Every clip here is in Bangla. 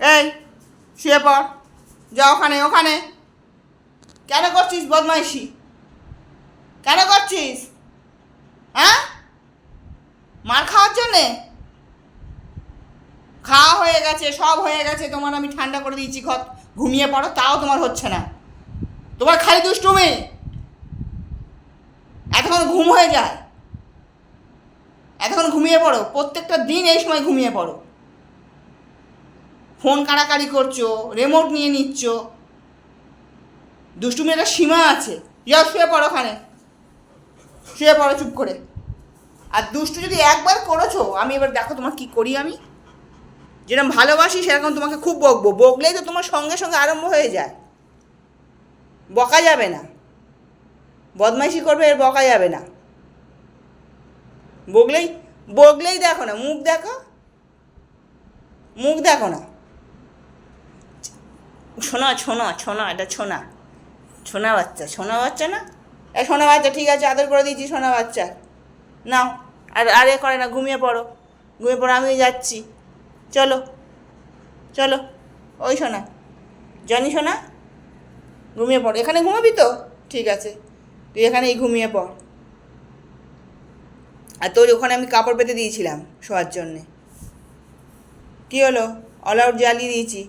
এই শুয়ে পড়, যা ওখানে ওখানে। কেন করছিস বদমাইশি? কেন করছিস? হ্যাঁ, মার খাওয়ার জন্যে? খাওয়া হয়ে গেছে, সব হয়ে গেছে তোমার, আমি ঠান্ডা করে দিয়েছি ঘর। ঘুমিয়ে পড়ো, তাও তোমার হচ্ছে না। তোমার খালি দুষ্টুমি, এতক্ষণ ঘুম হয়ে যায়। এতক্ষণ ঘুমিয়ে পড়ো, প্রত্যেকটা দিন এই সময় ঘুমিয়ে পড়ো। ফোন কাড়াকাড়ি করছো, রিমোট নিয়ে নিচ্ছ। দুষ্টুমির একটা সীমা আছে। যাও শুয়ে পড়ো ওখানে, শুয়ে পড়ো চুপ করে। আর দুষ্টু যদি একবার করেছো, আমি এবার দেখো তোমার কি করি। আমি যেরকম ভালোবাসি সেরকম তোমাকে খুব বকবো, বকলেই তো তোমার সঙ্গে সঙ্গে আরম্ভ হয়ে যায়। বকা যাবে না, বদমাইশি করবে, এর বকা যাবে না। বকলেই বকলেই দেখো না, মুখ দেখো, মুখ দেখো না। ছোনা ছোনা ছোনা, এটা ছোনা, ছোনা বাচ্চা, ছোনা বাচ্চা না? এ সোনা বাচ্চা, ঠিক আছে, আদর করে দিয়েছি সোনা বাচ্চা। নাও, আর আরে করে না, ঘুমিয়ে পড়ো, ঘুমিয়ে পড়ো, আমিও যাচ্ছি। চলো চলো, ওই সোনা, জানি সোনা, ঘুমিয়ে পড়। এখানে ঘুমাবি তো? ঠিক আছে, তুই এখানেই ঘুমিয়ে পড়। আর তোর ওখানে আমি কাপড় পেতে দিয়েছিলাম শোয়ার জন্যে। কী হলো? অল আউট জ্বালিয়ে দিয়েছি।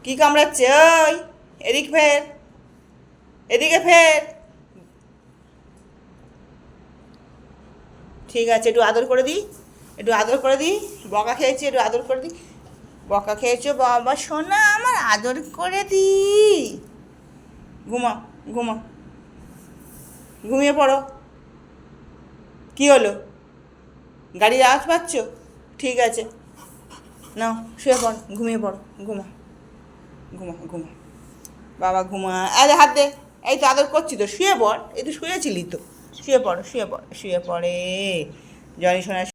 কী কামড়াচ্ছে? ওই এদিক ফের, এদিকে ফের। ঠিক আছে, একটু আদর করে দিই, একটু আদর করে দিই। বকা খেয়েছি, একটু আদর করে দিই। বকা খেয়েছো বাবা সোনা আমার, আদর করে দিই। ঘুমা, ঘুমা, ঘুমিয়ে পড়ো। কী হলো? গাড়ির আওয়াজ পাচ্ছ? ঠিক আছে, নাও শুয়ে পড়, ঘুমিয়ে পড়ো, ঘুমা, ঘুমা, ঘুমা বাবা, ঘুমা। আরে হাত দে, এই তো আদর করছি তো, শুয়ে পড়। এই তো শুয়েছিলি তো, শুয়ে পড়ো, শুয়ে পড়, শুয়ে পড়ে জনি সোনা।